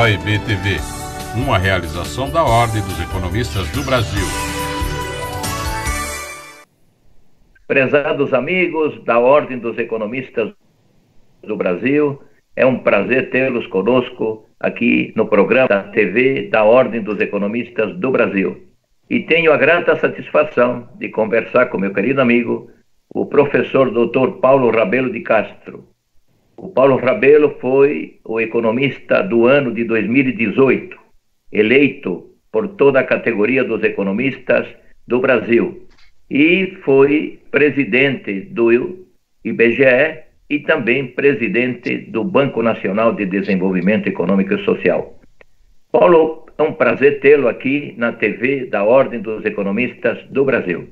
OEB TV, uma realização da Ordem dos Economistas do Brasil. Prezados amigos da Ordem dos Economistas do Brasil, é um prazer tê-los conosco aqui no programa da TV da Ordem dos Economistas do Brasil. E tenho a grata satisfação de conversar com meu querido amigo, o professor Dr. Paulo Rabelo de Castro. O Paulo Rabelo foi o economista do ano de 2018, eleito por toda a categoria dos economistas do Brasil, e foi presidente do IBGE e também presidente do Banco Nacional de Desenvolvimento Econômico e Social. Paulo, é um prazer tê-lo aqui na TV da Ordem dos Economistas do Brasil.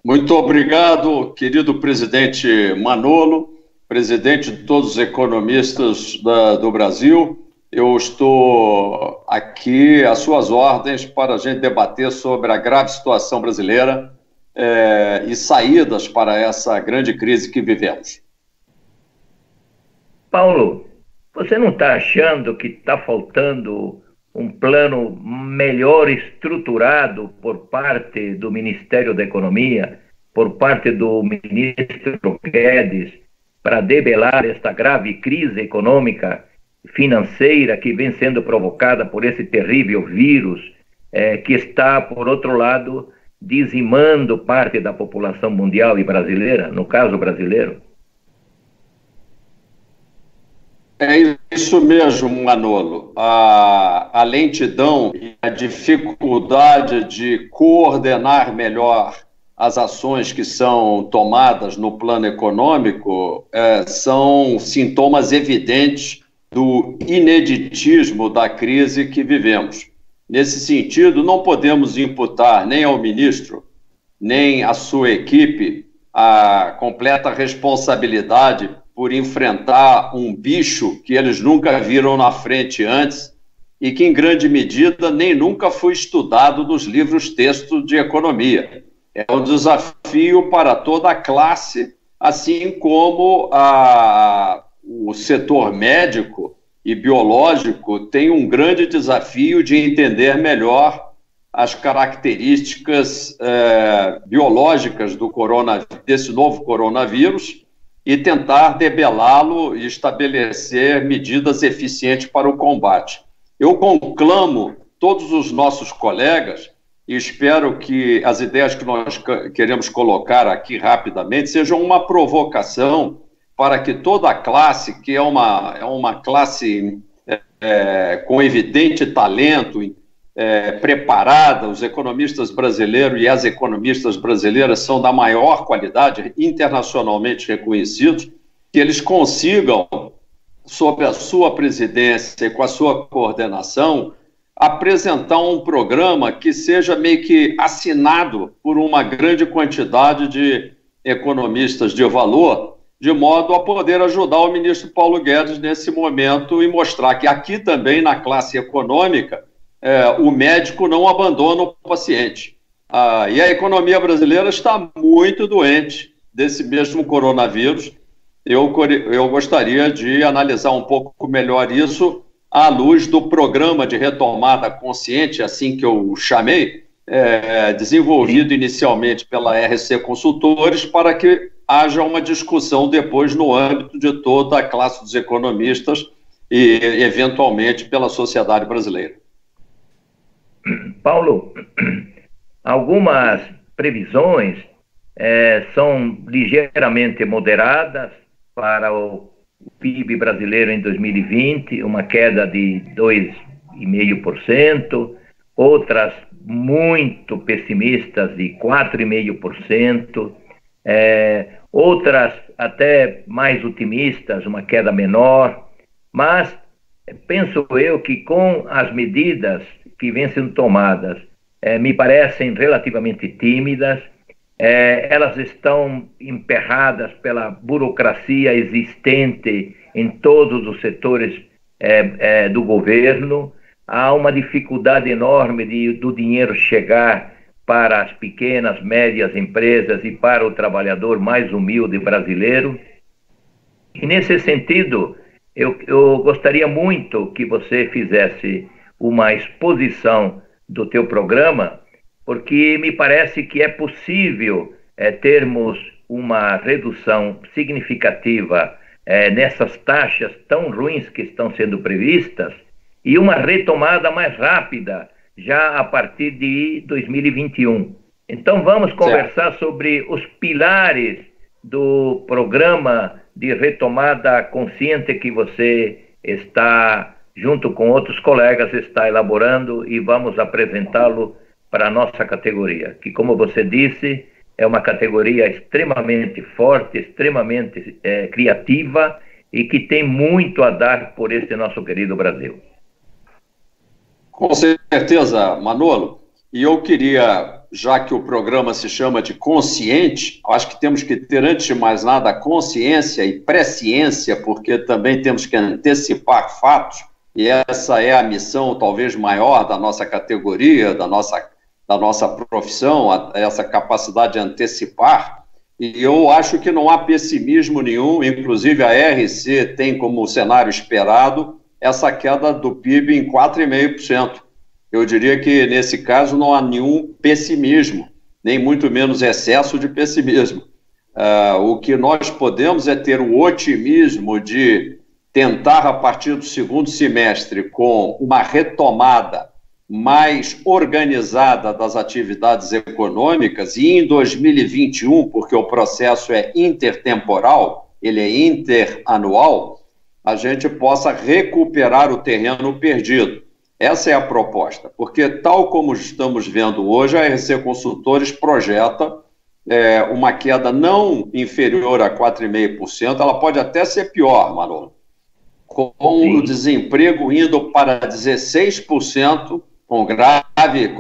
Muito obrigado, querido presidente Manolo, presidente de todos os economistas do Brasil. Eu estou aqui às suas ordens para a gente debater sobre a grave situação brasileira e saídas para essa grande crise que vivemos. Paulo, você não está achando que está faltando um plano melhor estruturado por parte do Ministério da Economia, por parte do ministro Guedes, para debelar esta grave crise econômica, financeira que vem sendo provocada por esse terrível vírus que está, por outro lado, dizimando parte da população mundial e brasileira, no caso brasileiro? É isso mesmo, Manolo. A lentidão e a dificuldade de coordenar melhor as ações que são tomadas no plano econômico são sintomas evidentes do ineditismo da crise que vivemos. Nesse sentido, não podemos imputar nem ao ministro, nem à sua equipe a completa responsabilidade por enfrentar um bicho que eles nunca viram na frente antes e que, em grande medida, nem nunca foi estudado nos livros-textos de economia. É um desafio para toda a classe, assim como o setor médico e biológico tem um grande desafio de entender melhor as características biológicas desse novo coronavírus e tentar debelá-lo e estabelecer medidas eficientes para o combate. Eu conclamo todos os nossos colegas e espero que as ideias que nós queremos colocar aqui rapidamente sejam uma provocação para que toda a classe, que é uma classe com evidente talento, preparada, os economistas brasileiros e as economistas brasileiras são da maior qualidade, internacionalmente reconhecidos, que eles consigam, sob a sua presidência e com a sua coordenação, apresentar um programa que seja meio que assinado por uma grande quantidade de economistas de valor, de modo a poder ajudar o ministro Paulo Guedes nesse momento e mostrar que aqui também, na classe econômica, o médico não abandona o paciente. E a economia brasileira está muito doente desse mesmo coronavírus. Eu gostaria de analisar um pouco melhor isso à luz do programa de retomada consciente, assim que eu chamei, desenvolvido inicialmente pela RC Consultores, para que haja uma discussão depois no âmbito de toda a classe dos economistas e, eventualmente, pela sociedade brasileira. Paulo, algumas previsões são ligeiramente moderadas para o PIB brasileiro em 2020, uma queda de 2,5%, outras muito pessimistas de 4,5%, outras até mais otimistas, uma queda menor, mas penso eu que com as medidas que vêm sendo tomadas, me parecem relativamente tímidas, elas estão emperradas pela burocracia existente em todos os setores do governo, há uma dificuldade enorme do dinheiro chegar para as pequenas, médias empresas e para o trabalhador mais humilde brasileiro. E nesse sentido, Eu gostaria muito que você fizesse uma exposição do teu programa, porque me parece que é possível termos uma redução significativa nessas taxas tão ruins que estão sendo previstas e uma retomada mais rápida já a partir de 2021. Então vamos conversar sobre os pilares do programa de retomada consciente que você está, junto com outros colegas, está elaborando, e vamos apresentá-lo para a nossa categoria, que, como você disse, é uma categoria extremamente forte, extremamente criativa e que tem muito a dar por este nosso querido Brasil. Com certeza, Manolo. E eu queria, já que o programa se chama de Consciente, acho que temos que ter, antes de mais nada, consciência e presciência, porque também temos que antecipar fatos, e essa é a missão talvez maior da nossa categoria, da nossa profissão, essa capacidade de antecipar. E eu acho que não há pessimismo nenhum, inclusive a RC tem como cenário esperado essa queda do PIB em 4,5%. Eu diria que, nesse caso, não há nenhum pessimismo, nem muito menos excesso de pessimismo. O que nós podemos é ter o otimismo de tentar, a partir do segundo semestre, com uma retomada mais organizada das atividades econômicas, e em 2021, porque o processo é intertemporal, ele é interanual, a gente possa recuperar o terreno perdido. Essa é a proposta, porque, tal como estamos vendo hoje, a RC Consultores projeta uma queda não inferior a 4,5%, ela pode até ser pior, Manolo, com o desemprego indo para 16%, com grave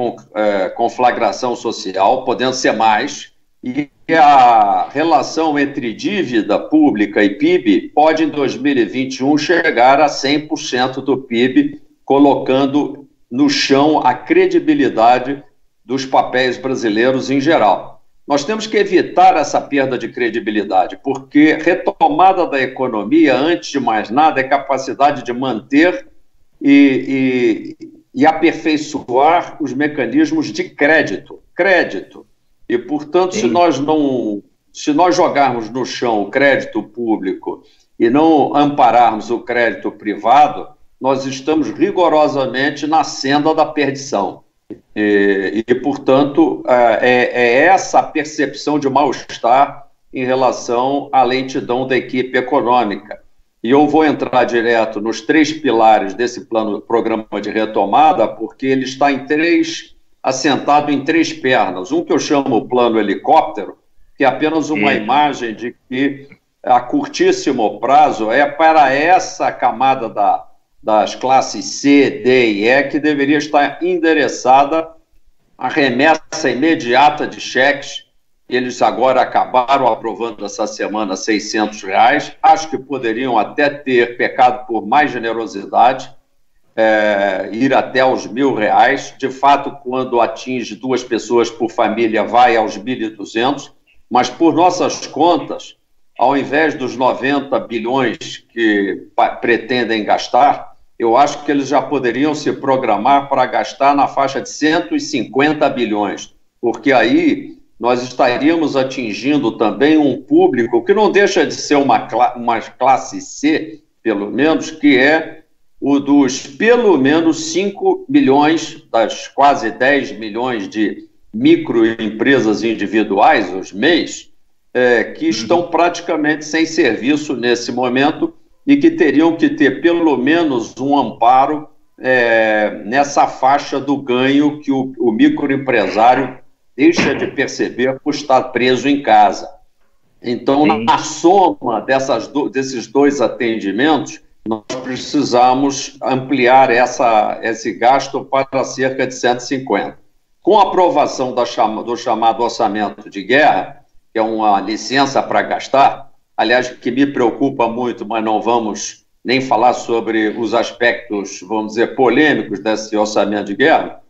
conflagração social, podendo ser mais, e a relação entre dívida pública e PIB pode, em 2021, chegar a 100% do PIB, colocando no chão a credibilidade dos papéis brasileiros em geral. Nós temos que evitar essa perda de credibilidade, porque retomada da economia, antes de mais nada, é capacidade de manter e aperfeiçoar os mecanismos de crédito. E, portanto, se nós jogarmos no chão o crédito público e não ampararmos o crédito privado, nós estamos rigorosamente na senda da perdição. E portanto, é essa percepção de mal-estar em relação à lentidão da equipe econômica. E eu vou entrar direto nos 3 pilares desse programa de retomada, porque ele está assentado em 3 pernas. Um que eu chamo plano helicóptero, que é apenas uma imagem de que, a curtíssimo prazo, é para essa camada das classes C, D e E, que deveria estar endereçada a remessa imediata de cheques. Eles agora acabaram aprovando essa semana R$600. Acho que poderiam até ter pecado por mais generosidade, ir até aos R$1.000. De fato, quando atinge 2 pessoas por família, vai aos 1.200. Mas, por nossas contas, ao invés dos 90 bilhões que pretendem gastar, eu acho que eles já poderiam se programar para gastar na faixa de 150 bilhões, porque aí nós estaríamos atingindo também um público que não deixa de ser uma classe C, pelo menos, que é o dos pelo menos 5 milhões, das quase 10 milhões de microempresas individuais, os MEIs, que estão praticamente sem serviço nesse momento e que teriam que ter pelo menos um amparo nessa faixa do ganho que o microempresário deixa de perceber por estar preso em casa. Então, na soma desses 2 atendimentos, nós precisamos ampliar esse gasto para cerca de 150. Com a aprovação do chamado orçamento de guerra, que é uma licença para gastar, aliás, que me preocupa muito, mas não vamos nem falar sobre os aspectos, vamos dizer, polêmicos desse orçamento de guerra,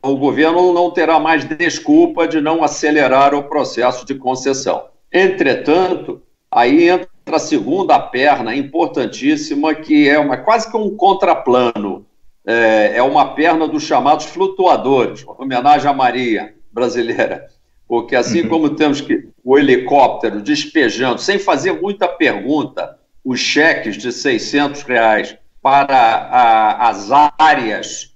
o governo não terá mais desculpa de não acelerar o processo de concessão. Entretanto, aí entra a segunda perna importantíssima, que é quase que um contraplano. É uma perna dos chamados flutuadores, homenagem à Marinha brasileira. Porque assim como temos o helicóptero despejando, sem fazer muita pergunta, os cheques de R$600 para as áreas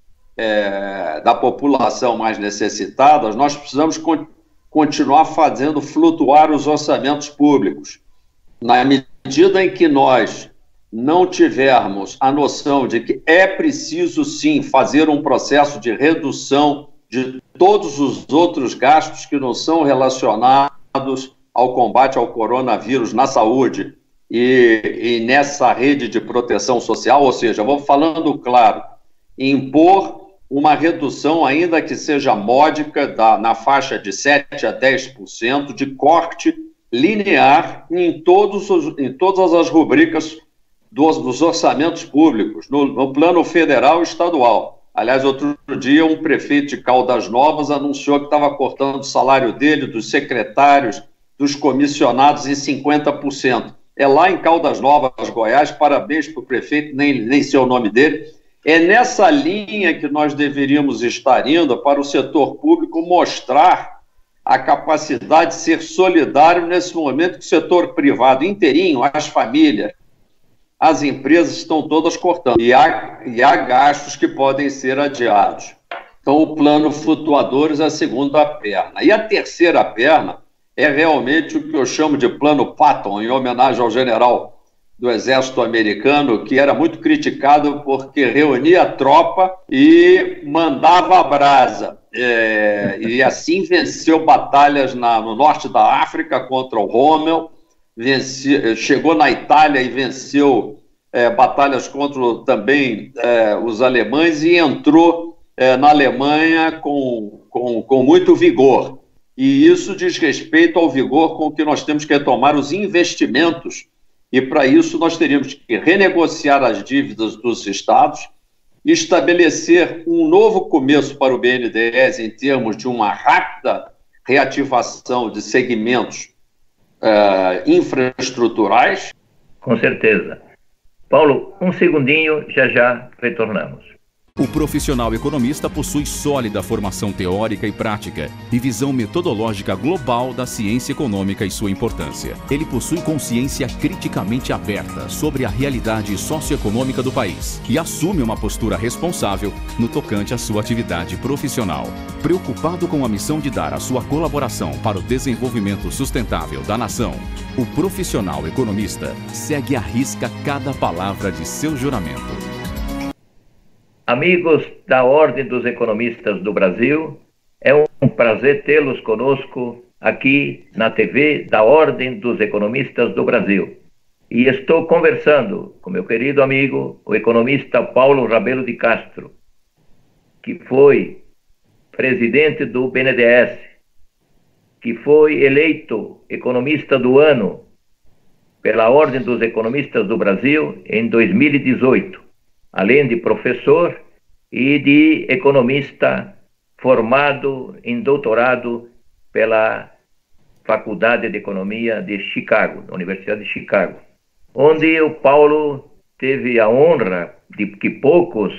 da população mais necessitadas, nós precisamos continuar fazendo flutuar os orçamentos públicos. Na medida em que nós não tivermos a noção de que é preciso, sim, fazer um processo de redução de todos os outros gastos que não são relacionados ao combate ao coronavírus na saúde e nessa rede de proteção social, ou seja, vamos falando claro, impor uma redução, ainda que seja módica, na faixa de 7% a 10% de corte linear em todas as rubricas dos orçamentos públicos, no plano federal e estadual. Aliás, outro dia, um prefeito de Caldas Novas anunciou que estava cortando o salário dele, dos secretários, dos comissionados em 50%. É lá em Caldas Novas, Goiás, parabéns para o prefeito, nem sei o nome dele. É nessa linha que nós deveríamos estar indo para o setor público mostrar a capacidade de ser solidário nesse momento que o setor privado inteirinho, as famílias, as empresas estão todas cortando. E há gastos que podem ser adiados. Então, o plano flutuadores é a segunda perna. E a terceira perna é realmente o que eu chamo de plano Patton, em homenagem ao general do Exército Americano, que era muito criticado porque reunia a tropa e mandava a brasa. E assim venceu batalhas no norte da África contra o Rommel, chegou na Itália e venceu batalhas contra também os alemães e entrou na Alemanha com muito vigor. E isso diz respeito ao vigor com que nós temos que retomar os investimentos. E para isso nós teríamos que renegociar as dívidas dos estados, estabelecer um novo começo para o BNDES em termos de uma rápida reativação de segmentos infraestruturais. Com certeza. Paulo, um segundinho, já retornamos. O profissional economista possui sólida formação teórica e prática e visão metodológica global da ciência econômica e sua importância. Ele possui consciência criticamente aberta sobre a realidade socioeconômica do país e assume uma postura responsável no tocante à sua atividade profissional. Preocupado com a missão de dar a sua colaboração para o desenvolvimento sustentável da nação, o profissional economista segue à risca cada palavra de seu juramento. Amigos da Ordem dos Economistas do Brasil, é um prazer tê-los conosco aqui na TV da Ordem dos Economistas do Brasil. E estou conversando com meu querido amigo, o economista Paulo Rabelo de Castro, que foi presidente do BNDES, que foi eleito economista do ano pela Ordem dos Economistas do Brasil em 2018. Além de professor e de economista formado em doutorado pela Faculdade de Economia de Chicago, da Universidade de Chicago, onde o Paulo teve a honra, de que poucos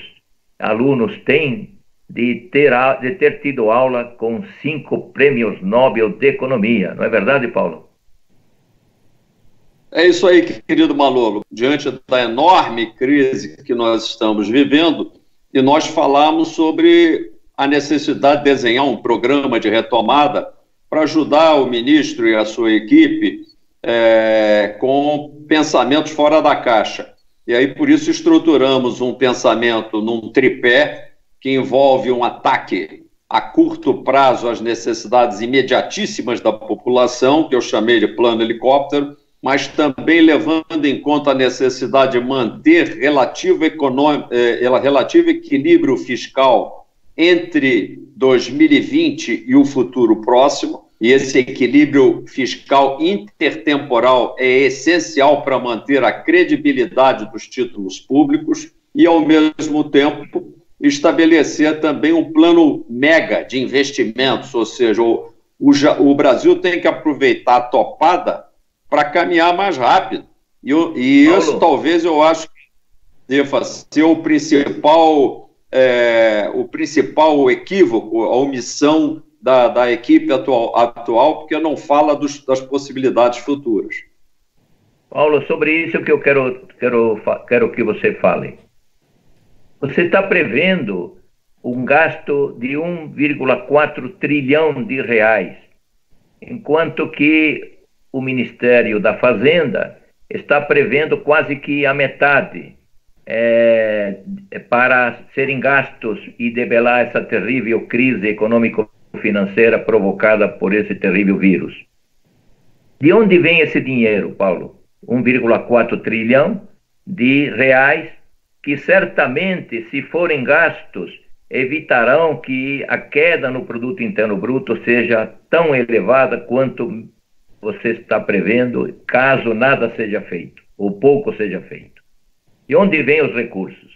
alunos têm, de ter tido aula com 5 prêmios Nobel de Economia. Não é verdade, Paulo? É isso aí, querido Malolo. Diante da enorme crise que nós estamos vivendo, e nós falamos sobre a necessidade de desenhar um programa de retomada para ajudar o ministro e a sua equipe com pensamentos fora da caixa. E aí, por isso, estruturamos um pensamento num tripé que envolve um ataque a curto prazo às necessidades imediatíssimas da população, que eu chamei de plano helicóptero, mas também levando em conta a necessidade de manter relativo equilíbrio fiscal entre 2020 e o futuro próximo, e esse equilíbrio fiscal intertemporal é essencial para manter a credibilidade dos títulos públicos e, ao mesmo tempo, estabelecer também um plano mega de investimentos, ou seja, o Brasil tem que aproveitar a topada para caminhar mais rápido. E isso talvez eu acho que deva ser o principal equívoco, a omissão da equipe atual, porque não fala das possibilidades futuras. Paulo, sobre isso que eu quero que você fale. Você está prevendo um gasto de 1,4 trilhão de reais, enquanto que o Ministério da Fazenda está prevendo quase que a metade para serem gastos e debelar essa terrível crise econômico-financeira provocada por esse terrível vírus. De onde vem esse dinheiro, Paulo? 1,4 trilhão de reais, que certamente, se forem gastos, evitarão que a queda no Produto Interno Bruto seja tão elevada quanto você está prevendo, caso nada seja feito, ou pouco seja feito. De onde vêm os recursos?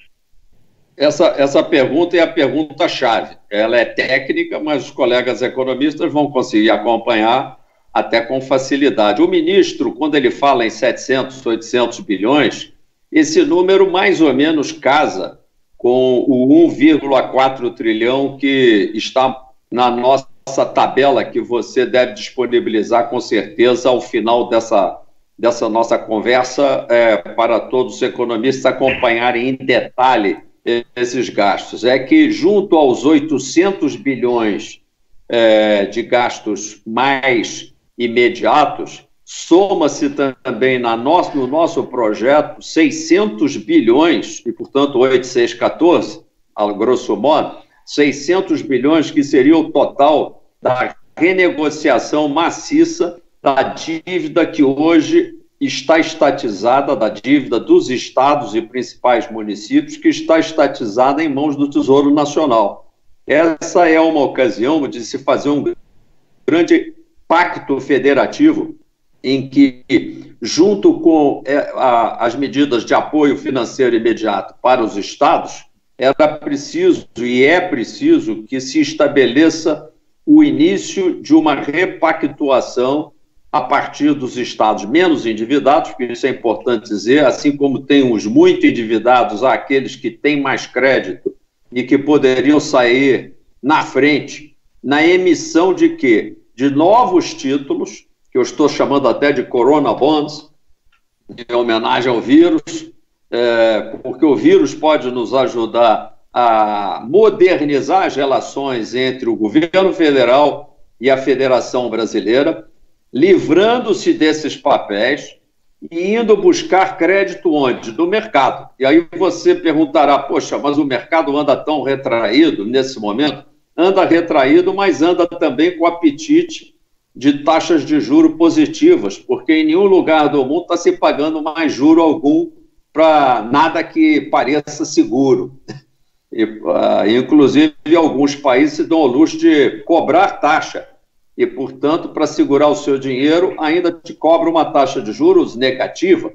Essa pergunta é a pergunta-chave. Ela é técnica, mas os colegas economistas vão conseguir acompanhar até com facilidade. O ministro, quando ele fala em 700, 800 bilhões, esse número mais ou menos casa com o 1,4 trilhão que está na nossa tabela, que você deve disponibilizar com certeza ao final dessa nossa conversa, para todos os economistas acompanharem em detalhe esses gastos. É que junto aos 800 bilhões de gastos mais imediatos, soma-se também no nosso projeto 600 bilhões, e portanto 8, 6, 14, a grosso modo, 600 bilhões que seria o total da renegociação maciça da dívida que hoje está estatizada, da dívida dos estados e principais municípios, que está estatizada em mãos do Tesouro Nacional. Essa é uma ocasião de se fazer um grande pacto federativo em que, junto com as medidas de apoio financeiro imediato para os estados, era preciso e é preciso que se estabeleça o início de uma repactuação a partir dos estados menos endividados, porque isso é importante dizer, assim como tem os muito endividados, há aqueles que têm mais crédito e que poderiam sair na frente na emissão de quê? De novos títulos, que eu estou chamando até de Corona Bonds, em homenagem ao vírus, porque o vírus pode nos ajudar a modernizar as relações entre o governo federal e a Federação Brasileira, livrando-se desses papéis e indo buscar crédito onde? Do mercado. E aí você perguntará, poxa, mas o mercado anda tão retraído nesse momento? Anda retraído, mas anda também com apetite de taxas de juro positivas, porque em nenhum lugar do mundo está se pagando mais juro algum para nada que pareça seguro. Inclusive, alguns países se dão ao luxo de cobrar taxa e, portanto, para segurar o seu dinheiro, ainda te cobra uma taxa de juros negativa,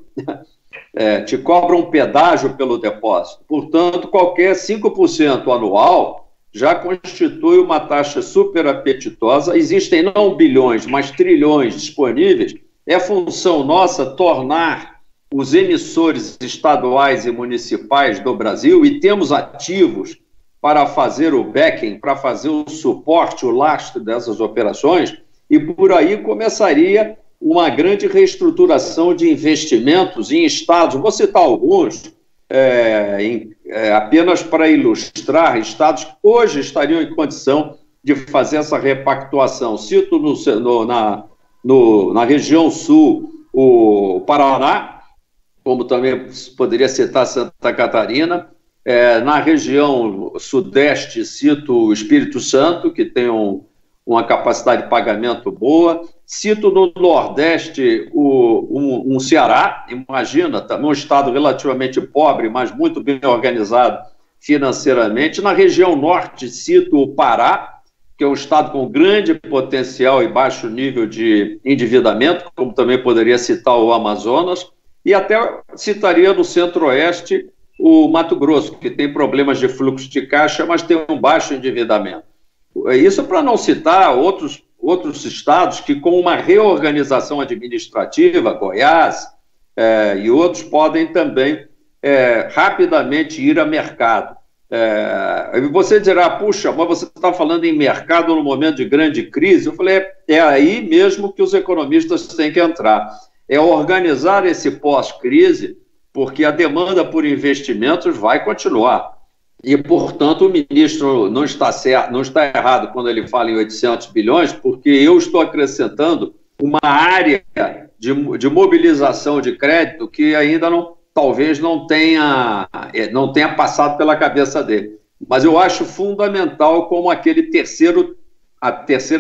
te cobra um pedágio pelo depósito. Portanto, qualquer 5% anual já constitui uma taxa super apetitosa. Existem não bilhões, mas trilhões disponíveis. É função nossa tornar os emissores estaduais e municipais do Brasil, e temos ativos para fazer o backing, para fazer o suporte, o lastro dessas operações, e por aí começaria uma grande reestruturação de investimentos em estados. Vou citar alguns, apenas para ilustrar, estados que hoje estariam em condição de fazer essa repactuação. Cito na região sul o Paraná, como também poderia citar Santa Catarina. Na região sudeste, cito o Espírito Santo, que tem uma capacidade de pagamento boa. Cito no nordeste um Ceará, imagina, também um estado relativamente pobre, mas muito bem organizado financeiramente. Na região norte, cito o Pará, que é um estado com grande potencial e baixo nível de endividamento, como também poderia citar o Amazonas. E até citaria no centro-oeste o Mato Grosso, que tem problemas de fluxo de caixa, mas tem um baixo endividamento. Isso para não citar outros estados que, com uma reorganização administrativa, Goiás, e outros podem também rapidamente ir a mercado. Você dirá, puxa, mas você está falando em mercado no momento de grande crise? Eu falei, é aí mesmo que os economistas têm que entrar. É organizar esse pós-crise, porque a demanda por investimentos vai continuar. E, portanto, o ministro não está certo, não está errado quando ele fala em 800 bilhões, porque eu estou acrescentando uma área de mobilização de crédito que ainda talvez não tenha passado pela cabeça dele. Mas eu acho fundamental como a terceira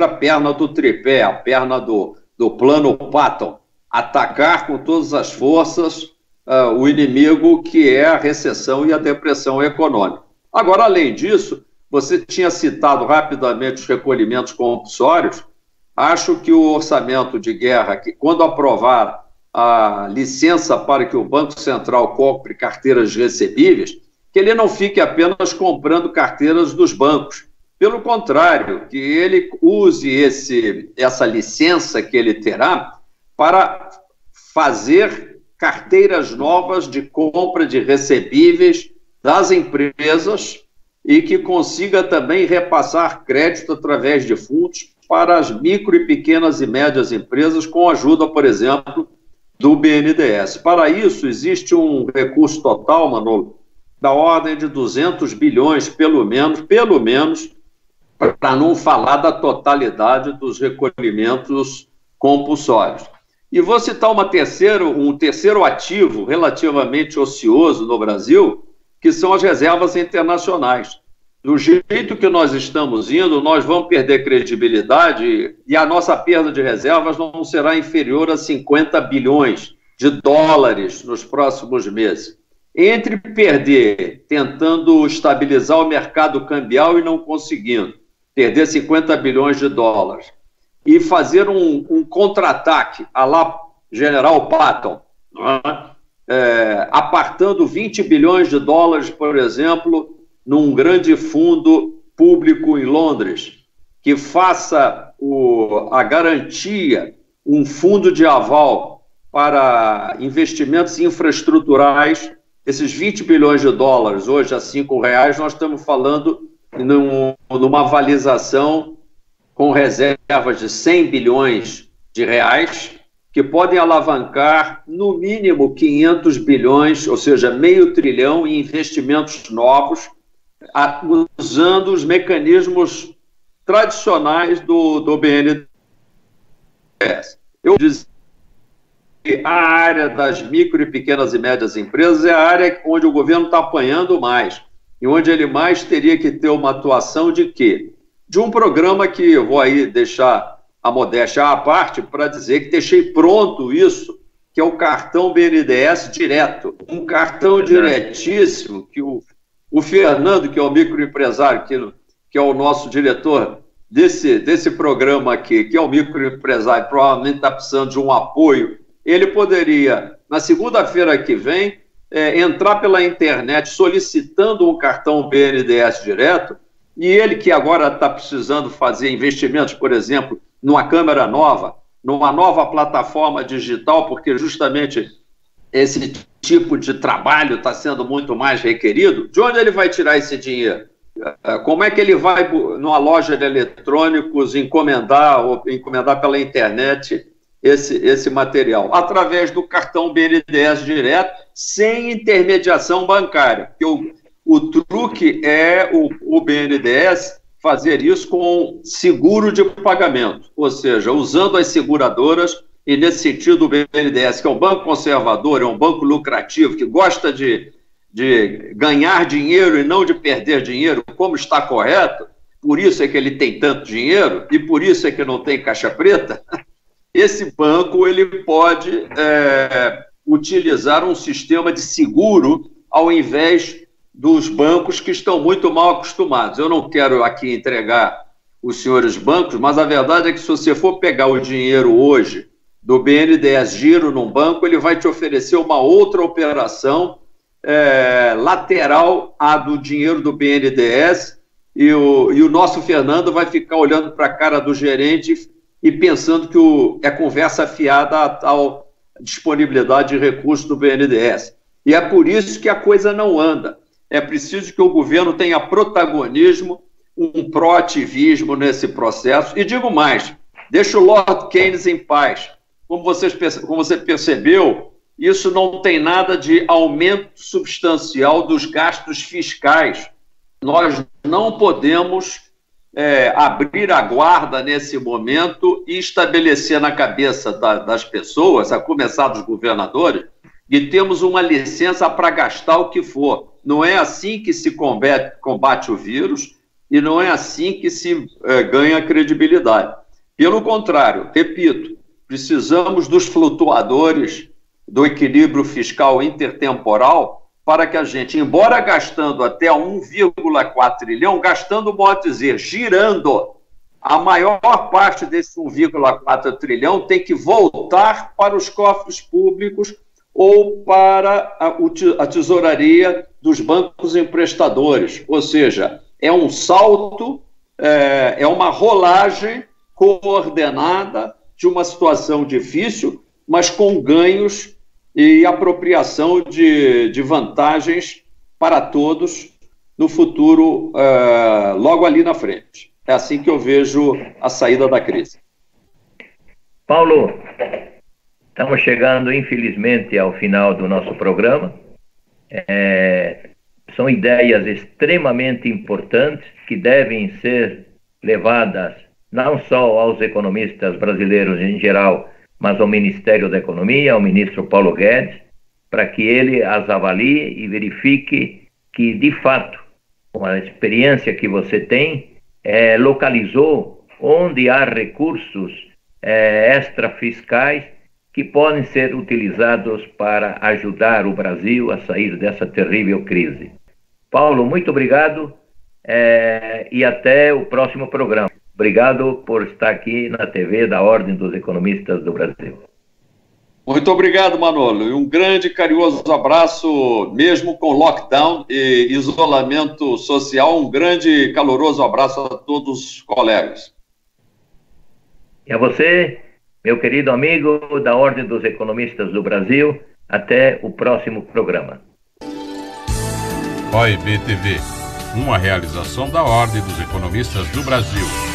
perna do tripé, a perna do plano Patton, atacar com todas as forças o inimigo, que é a recessão e a depressão econômica. Agora, além disso, você tinha citado rapidamente os recolhimentos compulsórios. Acho que o orçamento de guerra, que quando aprovar a licença para que o Banco Central compre carteiras recebíveis, que ele não fique apenas comprando carteiras dos bancos. Pelo contrário, que ele use essa licença que ele terá para fazer carteiras novas de compra de recebíveis das empresas e que consiga também repassar crédito através de fundos para as micro e pequenas e médias empresas, com a ajuda, por exemplo, do BNDES. Para isso, existe um recurso total, Manolo, da ordem de 200 bilhões, pelo menos, para não falar da totalidade dos recolhimentos compulsórios. E vou citar um terceiro ativo relativamente ocioso no Brasil, que são as reservas internacionais. Do jeito que nós estamos indo, nós vamos perder credibilidade e a nossa perda de reservas não será inferior a 50 bilhões de dólares nos próximos meses. Entre perder, tentando estabilizar o mercado cambial e não conseguindo, perder 50 bilhões de dólares, e fazer um contra-ataque à la General Patton, apartando 20 bilhões de dólares, por exemplo, num grande fundo público em Londres, que faça a garantia, um fundo de aval para investimentos infraestruturais. Esses 20 bilhões de dólares, hoje a R$5, nós estamos falando numa avalização com reservas de 100 bilhões de reais, que podem alavancar, no mínimo, 500 bilhões, ou seja, meio trilhão em investimentos novos, usando os mecanismos tradicionais do BNDES. Eu dizia que a área das micro e pequenas e médias empresas é a área onde o governo está apanhando mais, e onde ele mais teria que ter uma atuação de quê? De um programa que eu vou aí deixar a modéstia à parte para dizer que deixei pronto isso, que é o cartão BNDES direto. Um cartão diretíssimo que o Fernando, que é o microempresário, que é o nosso diretor desse programa aqui, que é o microempresário, provavelmente está precisando de um apoio, ele poderia, na segunda-feira que vem, entrar pela internet solicitando um cartão BNDES direto, e ele que agora está precisando fazer investimentos, por exemplo, numa câmera nova, numa nova plataforma digital, porque justamente esse tipo de trabalho está sendo muito mais requerido, de onde ele vai tirar esse dinheiro? Como é que ele vai, numa loja de eletrônicos, encomendar pela internet esse material? Através do cartão BNDES direto, sem intermediação bancária. Porque o truque é o BNDES fazer isso com seguro de pagamento, ou seja, usando as seguradoras, e nesse sentido o BNDES, que é um banco conservador, é um banco lucrativo, que gosta de ganhar dinheiro e não de perder dinheiro, como está correto, por isso é que ele tem tanto dinheiro e por isso é que não tem caixa preta. Esse banco ele pode utilizar um sistema de seguro ao invés dos bancos que estão muito mal acostumados. Eu não quero aqui entregar os senhores bancos, mas a verdade é que se você for pegar o dinheiro hoje do BNDES giro num banco, ele vai te oferecer uma outra operação lateral à do dinheiro do BNDES, e o nosso Fernando vai ficar olhando para a cara do gerente e pensando que é conversa fiada a tal disponibilidade de recursos do BNDES. E é por isso que a coisa não anda. É preciso que o governo tenha protagonismo, um proativismo nesse processo. E digo mais, deixa o Lord Keynes em paz. Como você percebeu, isso não tem nada de aumento substancial dos gastos fiscais. Nós não podemos abrir a guarda nesse momento e estabelecer na cabeça das pessoas, a começar dos governadores, que temos uma licença para gastar o que for. Não é assim que se combate o vírus e não é assim que se ganha credibilidade. Pelo contrário, repito, precisamos dos flutuadores do equilíbrio fiscal intertemporal para que a gente, embora gastando até 1,4 trilhão, gastando, modo dizer, girando, a maior parte desse 1,4 trilhão tem que voltar para os cofres públicos ou para a tesouraria dos bancos emprestadores. Ou seja, é um salto, é uma rolagem coordenada de uma situação difícil, mas com ganhos e apropriação de vantagens para todos no futuro, logo ali na frente. É assim que eu vejo a saída da crise. Paulo, estamos chegando, infelizmente, ao final do nosso programa. São ideias extremamente importantes que devem ser levadas não só aos economistas brasileiros em geral, mas ao Ministério da Economia, ao ministro Paulo Guedes, para que ele as avalie e verifique que, de fato, com a experiência que você tem, localizou onde há recursos extrafiscais que podem ser utilizados para ajudar o Brasil a sair dessa terrível crise. Paulo, muito obrigado e até o próximo programa. Obrigado por estar aqui na TV da Ordem dos Economistas do Brasil. Muito obrigado, Manolo. E um grande e carinhoso abraço, mesmo com lockdown e isolamento social, um grande e caloroso abraço a todos os colegas. E a você, meu querido amigo da Ordem dos Economistas do Brasil, até o próximo programa. OEB TV, uma realização da Ordem dos Economistas do Brasil.